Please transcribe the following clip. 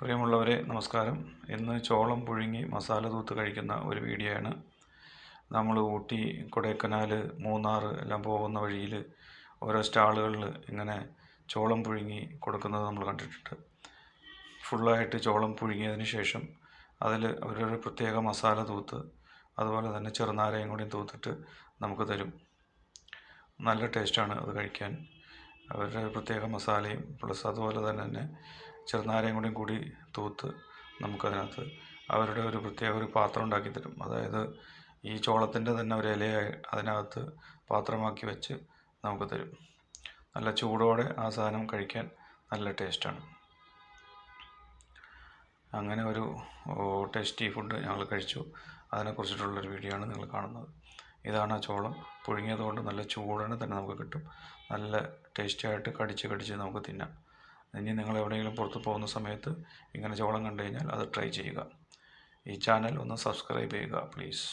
പ്രിയമുള്ളവരെ നമസ്കാരം. ഇന്ന് ചോളം പുഴുങ്ങി മസാല തൂത്ത് കഴിക്കുന്ന ഒരു വീഡിയോ ആണ്. നമ്മൾ ഊട്ടി, കൊടൈക്കനാൽ, മൂന്നാർ എല്ലാം പോകുന്ന വഴിയിൽ ഓരോ സ്റ്റാളുകളിൽ ഇങ്ങനെ ചോളം പുഴുങ്ങി കൊടുക്കുന്നത് നമ്മൾ കണ്ടിട്ടുണ്ട്. ഫുള്ളായിട്ട് ചോളം പുഴുങ്ങിയതിന് ശേഷം അതിൽ അവരൊരു പ്രത്യേക മസാല തൂത്ത് അതുപോലെ തന്നെ ചെറുനാരയും കൂടി തൂത്തിട്ട് നമുക്ക് തരും. നല്ല ടേസ്റ്റാണ് അത് കഴിക്കാൻ. അവരുടെ പ്രത്യേക മസാലയും പ്ലസ് അതുപോലെ തന്നെ ചെറുനാരയും കൂടി തൂത്ത് നമുക്കതിനകത്ത് അവരുടെ ഒരു പ്രത്യേക ഒരു പാത്രം ഉണ്ടാക്കി തരും. അതായത് ഈ ചോളത്തിൻ്റെ തന്നെ ഒരു ഇലയായി അതിനകത്ത് പാത്രമാക്കി വെച്ച് നമുക്ക് തരും. നല്ല ചൂടോടെ ആ സാധനം കഴിക്കാൻ നല്ല ടേസ്റ്റാണ്. അങ്ങനെ ഒരു ടേസ്റ്റി ഫുഡ് ഞങ്ങൾ കഴിച്ചു. അതിനെക്കുറിച്ചിട്ടുള്ളൊരു വീഡിയോ ആണ് നിങ്ങൾ കാണുന്നത്. ഇതാണ് ആ ചോളം പുഴുങ്ങിയത് കൊണ്ട് നല്ല ചൂടനെ തന്നെ നമുക്ക് കിട്ടും. നല്ല ടേസ്റ്റിയായിട്ട് കടിച്ച് നമുക്ക് തിന്നാം. ഇനി നിങ്ങൾ എവിടെയെങ്കിലും പുറത്ത് പോകുന്ന സമയത്ത് ഇങ്ങനെ ചോളം കണ്ടു കഴിഞ്ഞാൽ അത് ട്രൈ ചെയ്യുക. ഈ ചാനൽ ഒന്ന് സബ്സ്ക്രൈബ് ചെയ്യുക പ്ലീസ്.